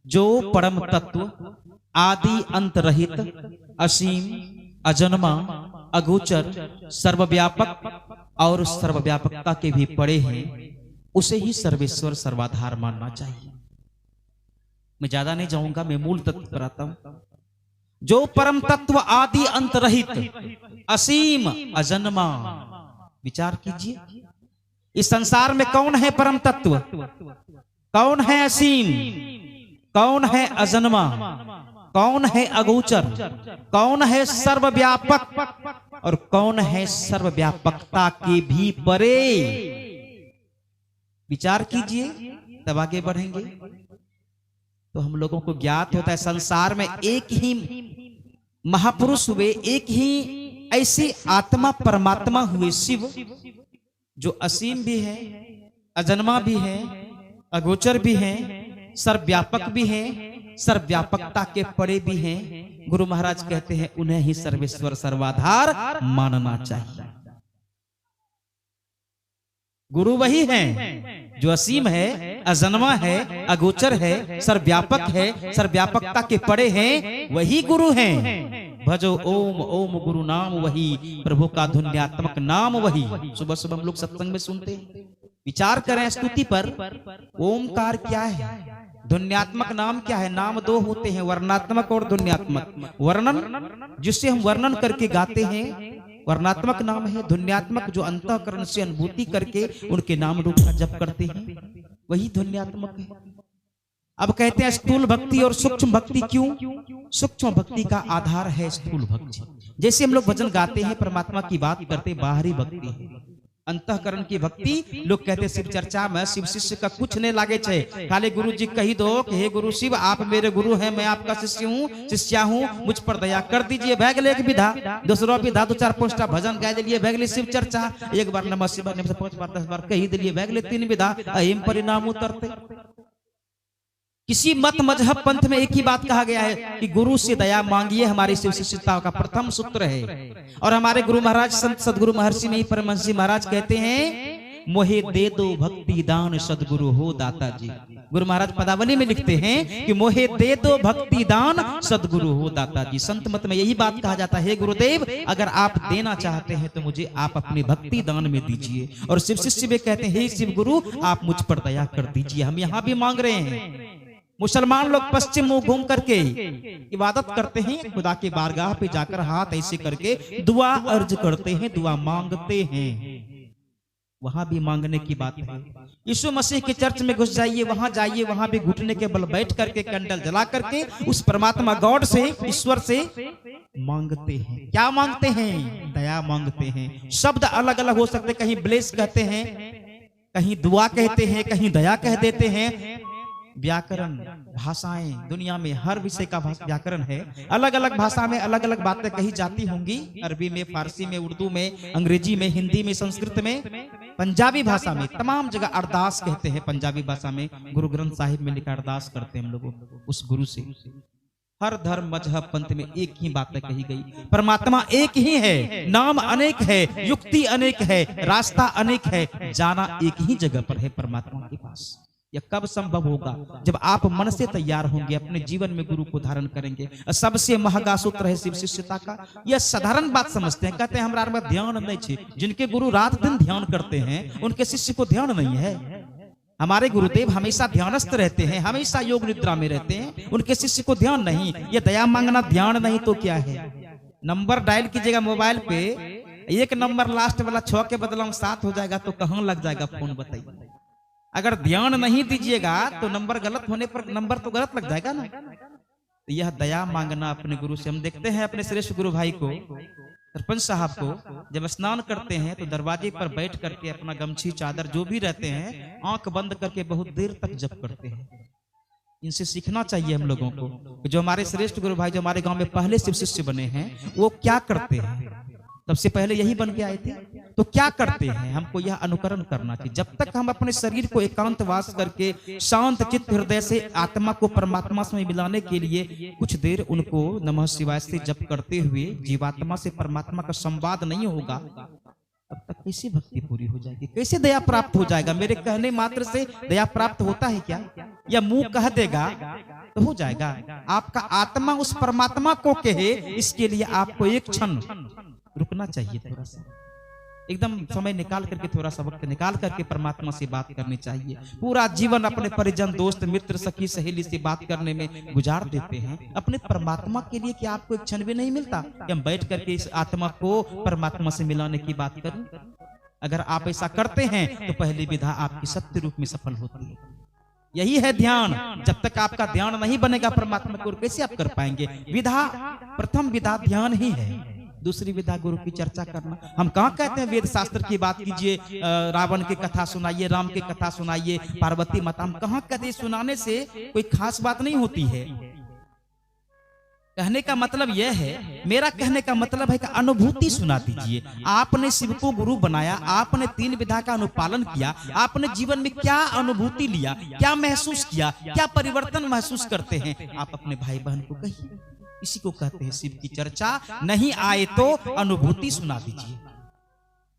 जो परम तत्व आदि अंत रहित असीम अजन्मा अगोचर सर्वव्यापक और सर्वव्यापकता के भी परे हैं, उसे ही सर्वेश्वर सर्वाधार मानना चाहिए। मैं ज्यादा नहीं जाऊंगा, मैं मूल तत्व पर आता हूं। जो परम तत्व आदि अंत रहित असीम अजन्मा, विचार कीजिए इस संसार में कौन है परम तत्व, कौन है असीम, कौन है अजन्मा, कौन है अगोचर, कौन है सर्वव्यापक और कौन है सर्वव्यापकता के भी परे। विचार कीजिए तब आगे बढ़ेंगे। तो हम लोगों को ज्ञात होता है संसार में एक ही महापुरुष हुए, एक ही ऐसी आत्मा परमात्मा हुए शिव, जो असीम भी है, अजन्मा भी है, अगोचर भी है, सर्वव्यापक भी है, सर्वव्यापकता के परे भी हैं। गुरु महाराज कहते हैं उन्हें ही सर्वेश्वर सर्वाधार मानना चाहिए। गुरु वही है जो असीम है, अजन्मा है, अगोचर है, सर्वव्यापक है, सर्वव्यापकता के परे हैं, वही गुरु हैं। भजो ओम ओम गुरु नाम वही, प्रभु का धुन्यात्मक नाम वही। सुबह सुबह हम लोग सत्संग में सुनते हैं। विचार करें स्तुति पर, ओमकार क्या है, ध्वन्यात्मक नाम क्या है। नाम दो होते हैं, वर्णात्मक और ध्वन्यात्मक। वर्णन जिससे हम वर्णन करके गाते हैं, वर्णात्मक नाम है। ध्वन्यात्मक जो अंतःकरण से अनुभूति करके उनके नाम रूप का जप करते हैं, वही ध्वन्यात्मक है। अब कहते हैं स्थूल भक्ति और सूक्ष्म भक्ति। क्यों? सूक्ष्म भक्ति का आधार है स्थूल भक्ति। जैसे हम लोग भजन गाते हैं, परमात्मा की बात करते, बाहरी भक्ति है। अंतःकरण की भक्ति, लोग कहते हैं शिव चर्चा में शिव शिष्य का कुछ नहीं लागे छे, खाली गुरु जी कही दो कि हे गुरु शिव आप मेरे गुरु हैं, मैं आपका शिष्य हूँ, शिष्या हूँ, मुझ पर दया कर दीजिए। भैगले एक विधा, दूसरा विधा, दो चार पोस्टा भजन गा दिलिए, भैगले शिव चर्चा। एक बार नमः शिवाय, 5 बार 10 बार कही दिलिए, भैगले 3 विधा, अहिम परिणाम उतरते। किसी मत मजहब पंथ में एक ही बात कहा गया है कि गुरु से दया मांगिए, हमारी शिव शिष्यता का प्रथम सूत्र है। और हमारे गुरु महाराज संत सदगुरु महर्षि नहीं परमहंस महाराज कहते हैं, मोहे दे दो भक्ति दान सदगुरु हो दाता जी। गुरु महाराज पदावली में लिखते हैं कि मोहे दे दो भक्ति दान सदगुरु हो दाता जी। संत मत में यही बात कहा जाता है, गुरुदेव अगर आप देना चाहते हैं तो मुझे आप अपनी भक्ति दान में दीजिए। और शिव शिष्य भी कहते हैं, हे शिव गुरु आप मुझ पर दया कर दीजिए। हम यहाँ भी मांग रहे हैं। मुसलमान लोग पश्चिम मुंह घूम करके इबादत करते हैं, खुदा के बारगाह पे जाकर हाथ ऐसे करके दुआ अर्ज करते हैं, दुआ मांगते हैं। वहां भी मांगने की बात है। यीशु मसीह के चर्च में घुस जाइए, वहां जाइए, वहां भी घुटने के बल बैठ करके कैंडल जला करके उस परमात्मा गॉड से, ईश्वर से मांगते हैं। क्या मांगते हैं? दया मांगते हैं। शब्द अलग अलग हो सकते, कहीं ब्लेस कहते हैं, कहीं दुआ कहते हैं, कहीं दया कह देते हैं। व्याकरण भाषाएं, दुनिया में हर विषय का व्याकरण है। अलग अलग भाषा में अलग अलग बातें कही जाती होंगी, अरबी में, फारसी में, उर्दू में, अंग्रेजी में, हिंदी में, संस्कृत में, पंजाबी भाषा में, तमाम जगह अरदास कहते हैं। पंजाबी भाषा में गुरु ग्रंथ साहिब में लिखा अरदास करते हैं हम लोग उस गुरु से। हर धर्म मजहब पंथ में एक ही बातें कही गई, परमात्मा एक ही है, नाम अनेक है, युक्ति अनेक है, रास्ता अनेक है, जाना एक ही जगह पर है परमात्मा के पास। यह कब संभव होगा? जब आप मन से तैयार होंगे, अपने जीवन में गुरु को धारण करेंगे। सबसे महंगा सूत्र है शिव शिष्यता का। यह साधारण बात समझते हैं, कहते हैं हमरा में ध्यान नहीं है। जिनके गुरु रात दिन ध्यान करते हैं उनके शिष्य को ध्यान नहीं है। हमारे गुरुदेव हमेशा ध्यानस्थ रहते हैं, हमेशा योग निद्रा में रहते हैं, उनके शिष्य को ध्यान नहीं। ये दया मांगना ध्यान नहीं तो क्या है? नंबर डायल कीजिएगा मोबाइल पे, एक नंबर लास्ट वाला 6 के बदला 7 हो जाएगा तो कहाँ लग जाएगा फोन, बताइए। अगर ध्यान नहीं दीजिएगा तो नंबर गलत होने पर नंबर तो गलत लग जाएगा ना। तो यह दया मांगना अपने गुरु से। हम देखते हैं अपने श्रेष्ठ गुरु भाई को, सरपंच साहब को, जब स्नान करते हैं तो दरवाजे पर बैठ करके अपना गमछी चादर जो भी रहते हैं आंख बंद करके बहुत देर तक जप करते हैं। इनसे सीखना चाहिए हम लोगों को। जो हमारे श्रेष्ठ गुरु भाई, जो हमारे गांव में पहले शिव शिष्य बने हैं, वो क्या करते हैं? सबसे पहले यही बन के आए थे, तो क्या करते हैं? हमको यह अनुकरण करना चाहिए। जब तक हम अपने शरीर को एकांतवास करके शांत चित्त हृदय से आत्मा को परमात्मा से मिलाने के लिए कुछ देर उनको नमः शिवाय से जप करते हुए जीवात्मा से परमात्मा का संवाद नहीं होगा, तब तक कैसे भक्ति पूरी हो जाएगी? कैसे दया प्राप्त हो जाएगा? मेरे कहने मात्र से दया प्राप्त होता है क्या? या मुंह कह देगा तो हो जाएगा। आपका आत्मा उस परमात्मा को कहे, इसके लिए आपको एक क्षण रुकना चाहिए, थोड़ा सा एकदम समय निकाल करके, थोड़ा सा वक्त निकाल करके परमात्मा से बात करनी चाहिए। पूरा जीवन अपने परिजन, दोस्त, मित्र, सखी, सहेली से बात करने में गुजार देते हैं, अपने परमात्मा के लिए क्या आपको एक क्षण भी नहीं मिलता कि हम बैठ करके इस आत्मा को परमात्मा से मिलाने की बात करें? अगर आप ऐसा करते हैं तो पहली विधा आपकी सत्य रूप में सफल होती है। यही है ध्यान। जब तक आपका ध्यान नहीं बनेगा परमात्मा को कैसे आप कर पाएंगे? विधा, प्रथम विधा ध्यान ही है। दूसरी विधा गुरु की चर्चा करना। हम कहाँ कहते हैं वेद शास्त्र की बात कीजिए, रावण की कथा सुनाइए, राम की कथा सुनाइए, पार्वती माता, हम कहाँ कहते हैं सुनाने से कोई खास बात नहीं होती है। कहने का मतलब यह है, मेरा कहने का मतलब है कि अनुभूति सुना दीजिए। आपने शिव को गुरु बनाया, आपने 3 विधा का अनुपालन किया, आपने जीवन में क्या अनुभूति लिया, क्या महसूस किया, क्या परिवर्तन महसूस करते हैं, आप अपने भाई बहन को कहिए। इसी को कहते हैं शिव की चर्चा। नहीं आए तो अनुभूति सुना दीजिए।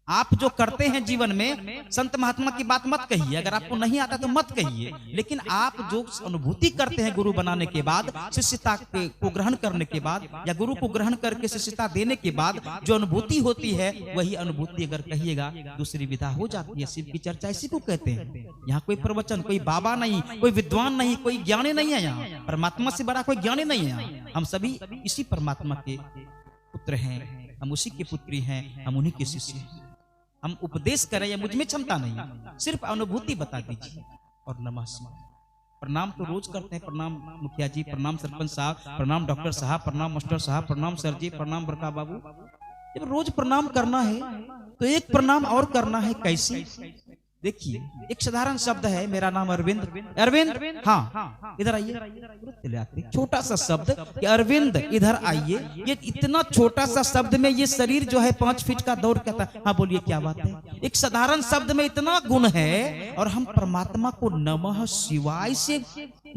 आप जो करते हैं जीवन में, संत महात्मा की बात मत कहिए, अगर आपको नहीं आता तो मत कहिए, लेकिन आप जो अनुभूति करते हैं गुरु बनाने के बाद, शिष्यता को ग्रहण करने के बाद, या गुरु को ग्रहण करके शिष्यता देने के बाद जो अनुभूति होती है, वही अनुभूति अगर कहिएगा, दूसरी विधा हो जाती है। शिव की चर्चा इसी को कहते हैं। यहाँ कोई प्रवचन, कोई बाबा नहीं, कोई विद्वान नहीं, कोई ज्ञानी नहीं है। यहाँ परमात्मा से बड़ा कोई ज्ञानी नहीं है। हम सभी इसी परमात्मा के पुत्र हैं, हम उसी के पुत्री हैं, हम उन्हीं के शिष्य हैं। हम उपदेश करें या मुझ में क्षमता नहीं, सिर्फ अनुभूति बता दीजिए। और नमस्कार, प्रणाम तो रोज करते हैं। प्रणाम मुखिया जी, प्रणाम सरपंच साहब, प्रणाम डॉक्टर साहब, प्रणाम मास्टर साहब, प्रणाम सर जी, प्रणाम बड़का बाबू। जब रोज प्रणाम करना है तो एक प्रणाम और करना है। कैसे? देखिए, एक साधारण शब्द है, मेरा नाम अरविंद। अरविंद, हाँ इधर आइए। छोटा सा शब्द कि अरविंद इधर आइए, ये इतना छोटा सा शब्द में ये शरीर जो है 5 फीट का दौड़ कहता है। हाँ बोलिए, क्या बात है? एक साधारण शब्द में इतना गुण है। और हम परमात्मा को नमः शिवाय से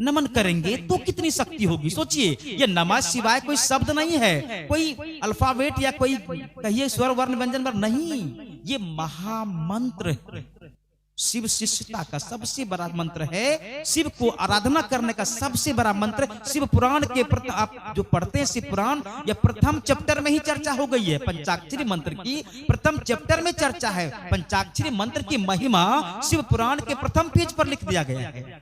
नमन करेंगे तो कितनी शक्ति होगी। सोचिए, ये नमः शिवाय कोई शब्द नहीं है, कोई अल्फाबेट या कोई कहिए स्वर वर्ण व्यंजन वर्ण नहीं, ये महामंत्र है। शिव शिष्यता का सबसे बड़ा मंत्र है। शिव को आराधना करने का सबसे बड़ा मंत्र। शिव पुराण के आप जो पढ़ते हैं शिव पुराण, या प्रथम चैप्टर में ही चर्चा हो गई है। पंचाक्षरी मंत्र की प्रथम चैप्टर में चर्चा है। पंचाक्षरी मंत्र की महिमा शिव पुराण के प्रथम पेज पर लिख दिया गया है।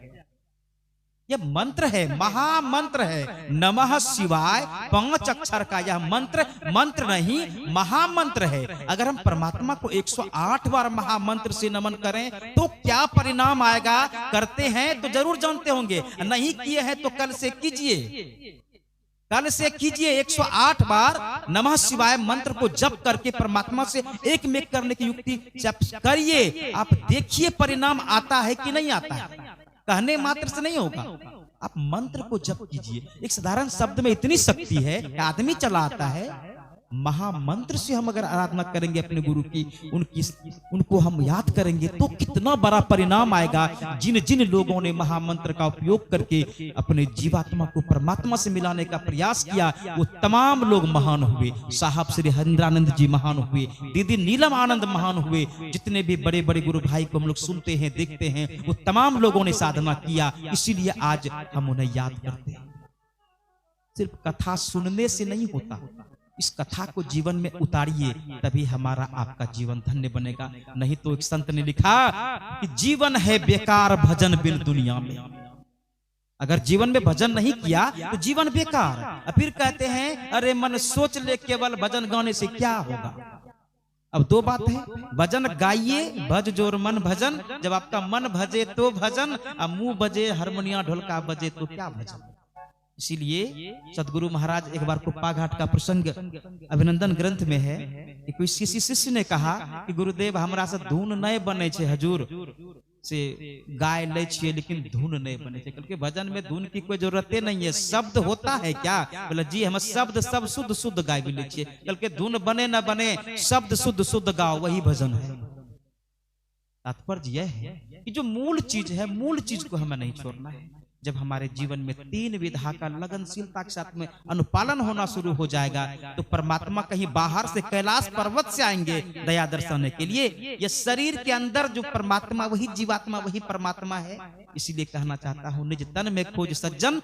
यह मंत्र है, महामंत्र है। नमः शिवाय 5 अक्षर का यह मंत्र, मंत्र नहीं महामंत्र है। अगर हम परमात्मा को 108 बार महामंत्र से नमन करें तो क्या परिणाम आएगा? करते हैं तो जरूर जानते होंगे, नहीं किए हैं तो कल से कीजिए। कल से कीजिए 108 बार नमः शिवाय मंत्र को जप करके परमात्मा से एक में करने की युक्ति करिए। आप देखिए परिणाम आता है कि नहीं आता है। कहने मात्र से नहीं होगा, आप मंत्र को जप कीजिए। एक साधारण शब्द में इतनी शक्ति है कि आदमी चला आता है। महामंत्र से हम अगर आराधना करेंगे अपने गुरु की, उनको हम याद करेंगे तो कितना बड़ा परिणाम आएगा। जिन जिन लोगों ने महामंत्र का उपयोग करके अपने जीवात्मा को परमात्मा से मिलाने का प्रयास किया, वो तमाम लोग महान हुए। साहब श्री हरिंद्रानंद जी महान हुए, दीदी नीलम आनंद महान हुए। जितने भी बड़े बड़े गुरु भाई को हम लोग सुनते हैं, देखते हैं, वो तमाम लोगों ने साधना किया। इसीलिए आज हम उन्हें याद करते हैं। सिर्फ कथा सुनने से नहीं होता, इस कथा को जीवन में उतारिए, तभी हमारा आपका जीवन धन्य बनेगा। नहीं तो एक संत ने लिखा कि जीवन है बेकार भजन बिन दुनिया में। अगर जीवन में भजन नहीं किया तो जीवन बेकार। फिर कहते हैं अरे मन सोच ले केवल भजन गाने से क्या होगा। अब 2 बात है, भजन गाइए, भज जोर मन भजन। जब आपका मन भजे तो भजन, अब मुंह बजे हारमोनिया ढोलका बजे तो क्या भजन। इसीलिए सदगुरु महाराज एक बार कुप्पा घाट का प्रसंग अभिनंदन ग्रंथ में है कि कोई शिष्य ने कहा कि गुरुदेव हमरा से धुन नहीं बने छे, हजूर से गाय ले छिए लेकिन धुन नहीं बने छे। क्योंकि भजन में धुन की कोई जरूरत नहीं है, शब्द होता है क्या? बोला जी हम शब्द सब शुद्ध शुद्ध गाय भी ले छिए। क्योंकि धुन बने न बने, शब्द शुद्ध शुद्ध गाओ, वही भजन है। तात्पर्य यह है कि जो मूल चीज है, मूल चीज को हमें नहीं छोड़ना है। जब हमारे जीवन में 3 विधा का लगनशीलता के साथ में अनुपालन होना शुरू हो जाएगा तो परमात्मा कहीं बाहर से कैलाश पर्वत से आएंगे दया दर्शाने के लिए। ये शरीर के अंदर जो परमात्मा वही जीवात्मा वही परमात्मा है। इसीलिए कहना चाहता हूँ निज तन में खोज सज्जन,